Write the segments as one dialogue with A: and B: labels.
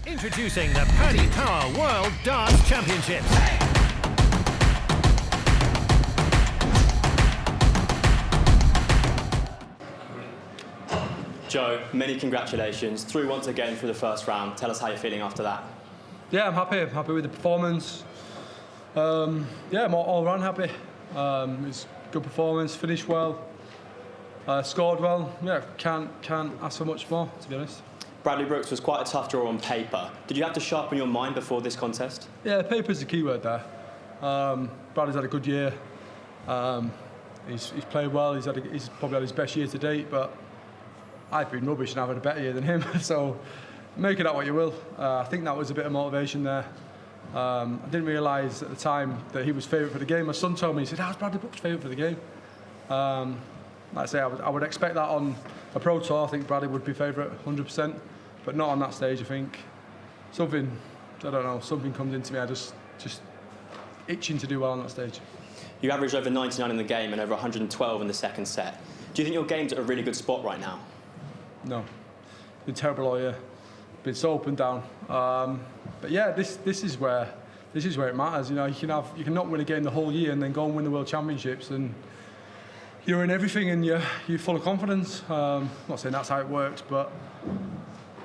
A: Introducing the PDC World Darts Championship.
B: Joe, many congratulations. Through once again through the first round. Tell us how you're feeling after that.
C: Yeah, I'm happy. I'm happy with the performance. Yeah, I'm all round happy. It's a good performance, finished well, scored well. Yeah, can't ask for much more, to be honest.
B: Bradley Brooks was quite a tough draw on paper. Did you have to sharpen your mind before this contest?
C: Yeah, paper's the key word there. Bradley's had a good year. He's played well. He's probably had his best year to date, but I've been rubbish and I've had a better year than him. So make it out what you will. I think that was a bit of motivation there. I didn't realise at the time that he was favourite for the game. My son told me, he said, "How's Bradley Brooks favourite for the game?" Like I say, I would expect that on a pro tour. I think Bradley would be favourite 100%, but not on that stage. I think something comes into me. I just itching to do well on that stage.
B: You averaged over 99 in the game and over 112 in the second set. Do you think your game's at a really good spot right now?
C: No, been terrible all year. Been so up and down. But yeah, this is where it matters. You know, you can not win a game the whole year and then go and win the World Championships, and you're in everything and you're full of confidence. I'm not saying that's how it works, but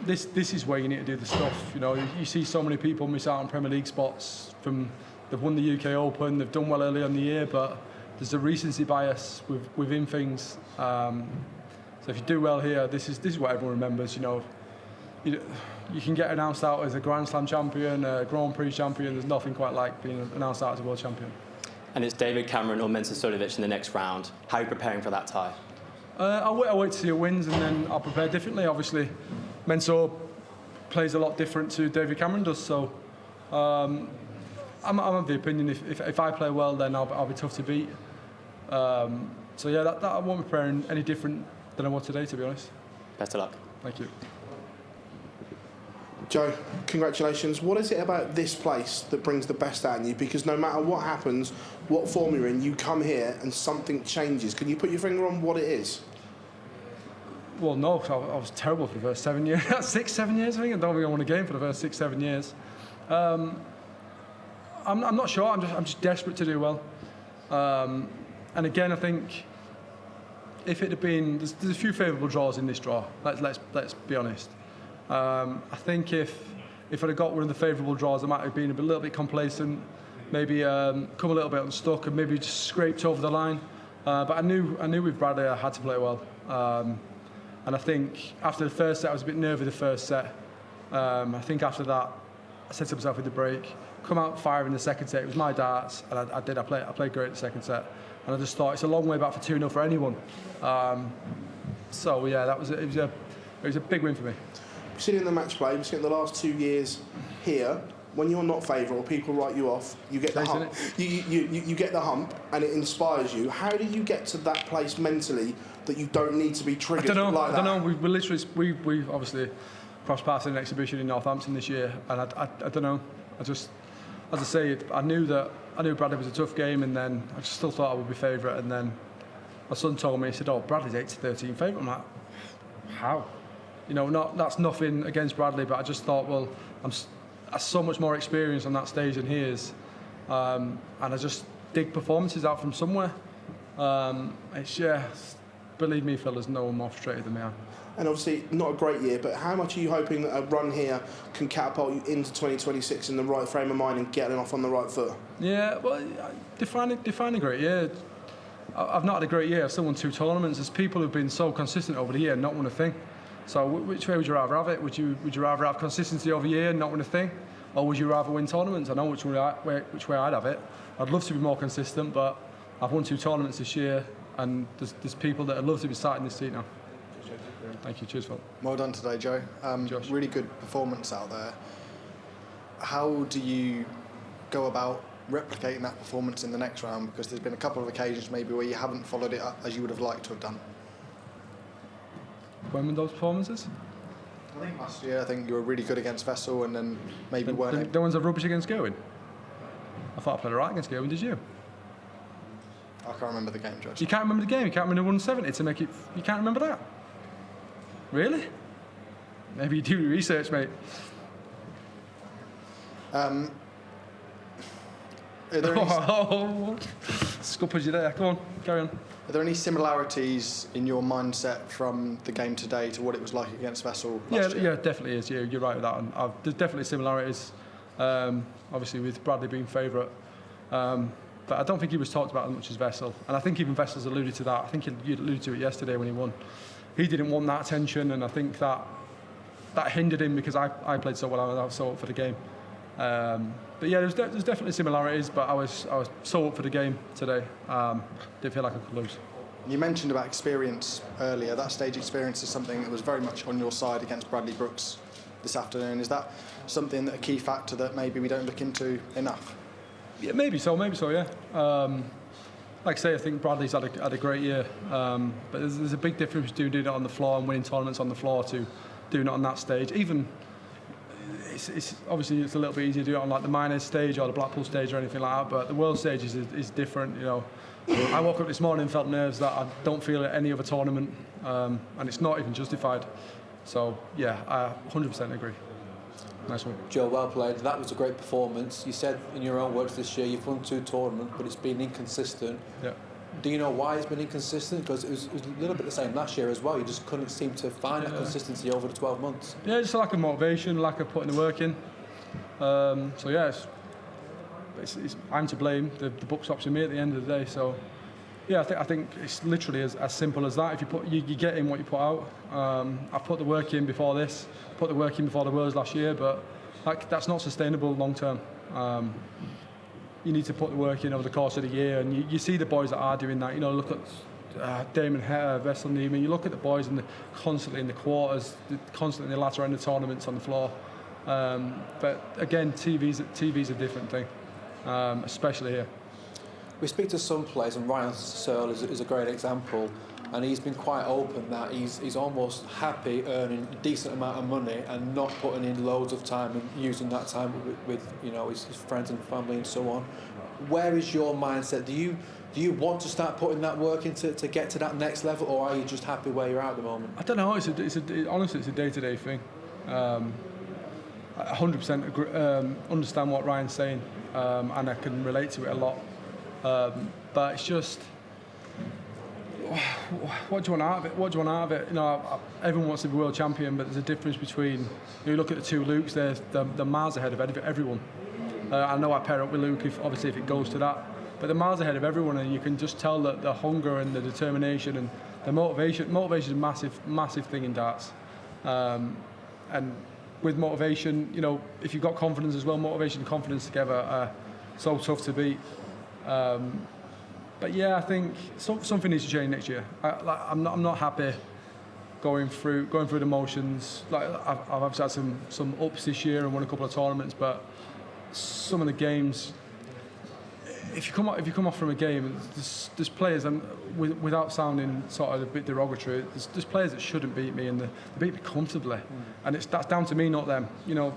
C: this is where you need to do the stuff. You know, you see so many people miss out on Premier League spots from they've won the UK Open, they've done well early in the year, but there's a recency bias within things. So if you do well here, this is what everyone remembers. You know, you can get announced out as a Grand Slam champion, a Grand Prix champion. There's nothing quite like being announced out as a world champion.
B: And it's David Cameron or Mensah Suljovic in the next round. How are you preparing for that tie?
C: I'll wait to see who wins, and then I'll prepare differently. Obviously, Mensah plays a lot different to David Cameron does. So I'm of the opinion if I play well, then I'll be tough to beat. So yeah, that I won't be preparing any different than I was today, to be honest.
B: Best of luck.
C: Thank you.
D: Joe, congratulations. What is it about this place that brings the best out in you? Because no matter what happens, what form you're in, you come here and something changes. Can you put your finger on what it is?
C: Well, no, I was terrible for the first 7 years. 6, 7 years, I think. I don't think I won a game for the first 6, 7 years. I'm not sure. I'm just desperate to do well. And again, I think if it had been, there's a few favourable draws in this draw. Let's be honest. I think if I'd have got one of the favourable draws, I might have been a little bit complacent, maybe come a little bit unstuck, and maybe just scraped over the line. But I knew with Bradley I had to play well. And I think after the first set, I was a bit nervy the first set. I think after that, I said to myself with the break, come out firing the second set. It was my darts, and I did. I played great the second set, and I just thought it's a long way back for 2-0 for anyone. So yeah, it was a big win for me.
D: We've seen it in the match play. We've seen it in the last 2 years here. When you're not favourite or people write you off, you get the hump. You get the hump, and it inspires you. How do you get to that place mentally that you don't need to be triggered like that?
C: I don't know. We literally we obviously crossed paths in an exhibition in Northampton this year, and I don't know. I just, as I say, I knew Bradley was a tough game, and then I just still thought I would be favourite. And then my son told me, he said, "Oh, Bradley's 8-13 favourite." I'm like, how? You know, that's nothing against Bradley, but I just thought, well, I'm so much more experience on that stage than he is, and I just dig performances out from somewhere. Believe me, fellas, no one more frustrated than me.
D: And obviously, not a great year, but how much are you hoping that a run here can catapult you into 2026 in the right frame of mind and getting off on the right foot?
C: Yeah, well, define a great year. I've not had a great year. I've still won 2 tournaments. There's people who've been so consistent over the year and not won a thing. So which way would you rather have it? Would you rather have consistency over the year and not win a thing? Or would you rather win tournaments? I know which way I'd have it. I'd love to be more consistent, but I've won 2 tournaments this year, and there's people that would love to be sat in this seat now. Thank you. Cheers, Phil.
E: Well done today, Joe.
C: Josh.
E: Really good performance out there. How do you go about replicating that performance in the next round? Because there's been a couple of occasions maybe where you haven't followed it up as you would have liked to have done.
C: When were those performances?
E: I think last year, I think you were really good against Vessel, and then maybe weren't.
C: The ones that rubbish against Gerwin? I thought I played all right against Gerwin, did you?
E: I can't remember the game, Josh.
C: You can't remember the game? You can't remember 170 to make it... You can't remember that? Really? Maybe you do your research, mate.
E: Are there any,
C: Scuppers you there. Come on, carry on.
E: are there any similarities in your mindset from the game today to what it was like against Vessel last year?
C: Yeah, definitely is. Yeah, you're right with that. And there's definitely similarities. Obviously, with Bradley being favourite, but I don't think he was talked about as much as Vessel. And I think even Vessel's alluded to that. I think you alluded to it yesterday when he won. He didn't want that attention, and I think that hindered him because I played so well. I was so up for the game. But yeah, there's definitely similarities. But I was so up for the game today. Didn't feel like I could lose.
E: You mentioned about experience earlier. That stage experience is something that was very much on your side against Bradley Brooks this afternoon. Is that something that a key factor that maybe we don't look into enough?
C: Yeah, maybe so. Yeah. Like I say, I think Bradley's had a great year. But there's a big difference between doing it on the floor and winning tournaments on the floor to doing it on that stage. Even it's obviously it's a little bit easier to do it on like the minors stage or the Blackpool stage or anything like that. But the world stage is different. You know, I woke up this morning and felt nerves that I don't feel at any other tournament, and it's not even justified. So yeah, I 100% agree. Nice one.
F: Joe, well played. That was a great performance. You said in your own words this year you've won 2 tournaments, but it's been inconsistent.
C: Yeah.
F: Do you know why it's been inconsistent? Because it was a little bit the same last year as well. You just couldn't seem to find that consistency over the 12 months. Yeah,
C: just a lack of motivation, lack of putting the work in. So yeah, I'm to blame. The buck stops with me at the end of the day. So yeah, I think it's literally as simple as that. If you get in what you put out. I've put the work in before this, put the work in before the Worlds last year, but that's not sustainable long term. You need to put the work in over the course of the year, and you see the boys that are doing that. You know, look at Damon Hetter, Vessel Neiman. You look at the boys constantly in the quarters, constantly in the latter end of tournaments on the floor. But again, TV's a different thing, especially here.
F: We speak to some players, and Ryan Searle is a great example, and he's been quite open that he's almost happy earning a decent amount of money and not putting in loads of time and using that time with you know his friends and family and so on. Where is your mindset? Do you want to start putting that work in to get to that next level, or are you just happy where you're at the moment?
C: I don't know. Honestly, it's a day-to-day thing. I 100% agree, understand what Ryan's saying, and I can relate to it a lot. But it's just, what do you want out of it? What do you want out of it? You know, everyone wants to be world champion, but there's a difference between. You look at the 2 Lukes; they're miles ahead of everyone. I know I pair up with Luke if it goes to that, but they're miles ahead of everyone, and you can just tell that the hunger and the determination and the motivation. Motivation is a massive thing in darts, and with motivation, you know, if you've got confidence as well, motivation and confidence together are so tough to beat. But yeah, I think something needs to change next year. I'm not happy going through the motions. Like I've obviously had some ups this year and won a couple of tournaments, but some of the games, if you come off from a game, there's players, and without sounding sort of a bit derogatory, there's players that shouldn't beat me, and they beat me comfortably, and that's down to me, not them. You know,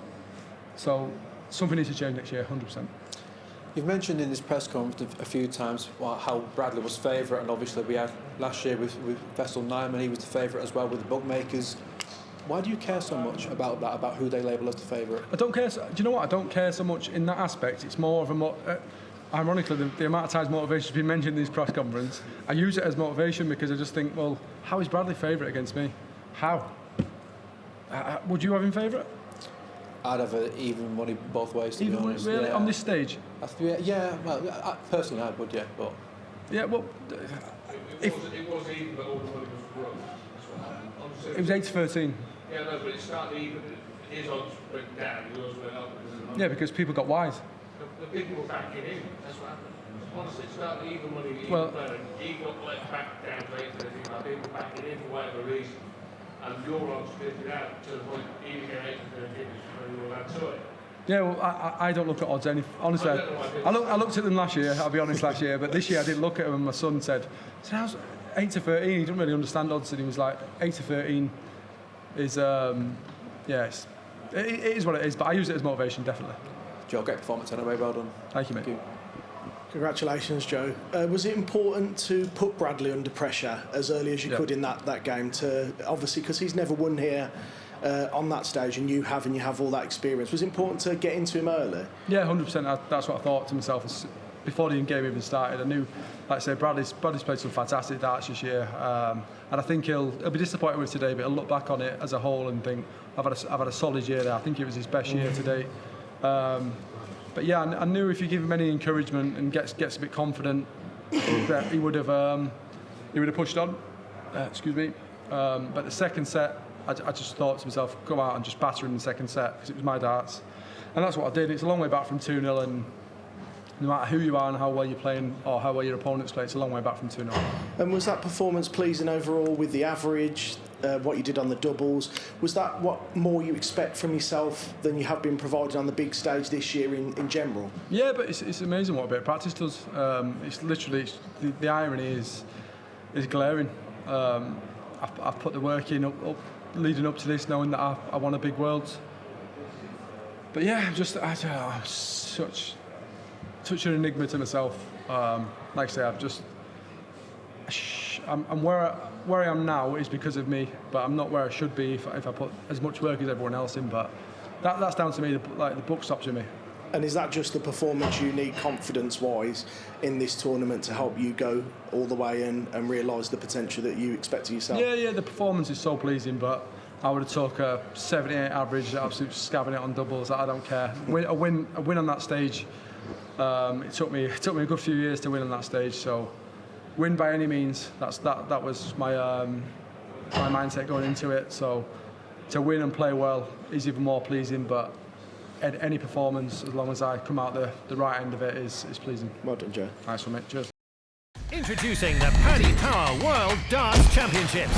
C: so something needs to change next year, 100%.
F: You've mentioned in this press conference a few times how Bradley was favourite, and obviously we had last year with Vessel Neiman, he was the favourite as well with the bookmakers. Why do you care so much about that, about who they label as the favourite?
C: I don't care. Do you know what? I don't care so much in that aspect. It's more of a ironically, the amount of times motivation has been mentioned in this press conference, I use it as motivation because I just think, well, how is Bradley favourite against me? How? Would you have him favourite?
F: I'd have even money both ways, to be honest.
C: Really?
F: Yeah.
C: On this stage?
F: Yeah, well, personally I would, yeah, but...
C: Yeah, well...
G: It was even, but all the money was wrong. That's what happened.
C: It was 8-13.
G: Yeah, no, but it started even. His odds went down, yours went up.
C: Yeah, because people got wise.
G: The people were backing in, that's what happened. Honestly, it started even money, even
C: well,
G: better. He got let back down to 8-13, like people backing in for whatever reason. And your odds fitted out to the point even get 8-13 when you were allowed to it.
C: Yeah, well, I don't look at odds honestly, I looked at them last year, I'll be honest, last year, but this year I didn't look at them, and my son said, how's 8-13? He didn't really understand odds, and he was like, 8-13 is, it is what it is, but I use it as motivation, definitely.
F: Joe, great performance anyway, well done.
C: Thank you, mate.
F: Thank you.
D: Congratulations, Joe. Was it important to put Bradley under pressure as early as you could in that game? To obviously, because he's never won here, on that stage, and you have all that experience. Was it important to get into him early?
C: Yeah, 100%. That's what I thought to myself before the game even started. I knew, like I say, Bradley's played some fantastic darts this year, and I think he'll be disappointed with today, but he'll look back on it as a whole and think, I've had a solid year there. I think it was his best year to date. But yeah, I knew if you give him any encouragement and gets a bit confident, that he would have pushed on. Excuse me. But the second set, I just thought to myself, go out and just batter him in the second set because it was my darts, and that's what I did. It's a long way back from 2-0, and no matter who you are and how well you're playing or how well your opponents play, it's a long way back from 2-0.
D: And was that performance pleasing overall with the average, what you did on the doubles? Was that what more you expect from yourself than you have been provided on the big stage this year in general?
C: Yeah, but it's amazing what a bit of practice does. It's literally, the irony is glaring. I've put the work in up leading up to this, knowing that I won a big Worlds. But yeah, I'm such an enigma to myself. Like I say, I'm where I am now is because of me, but I'm not where I should be if I put as much work as everyone else in. But that's down to me. The buck stops with me.
D: And is that just the performance you need confidence-wise in this tournament to help you go all the way and realise the potential that you expect of yourself?
C: Yeah, the performance is so pleasing, but I would have took a 78 average, absolute scabbing it on doubles. I don't care. A win on that stage. It took me a good few years to win on that stage. So, win by any means. That was my mindset going into it. So, to win and play well is even more pleasing. But any performance, as long as I come out the right end of it, is pleasing.
D: Well done, Joe.
C: Nice one, mate. Cheers.
A: Introducing the Paddy Power World Darts Championship.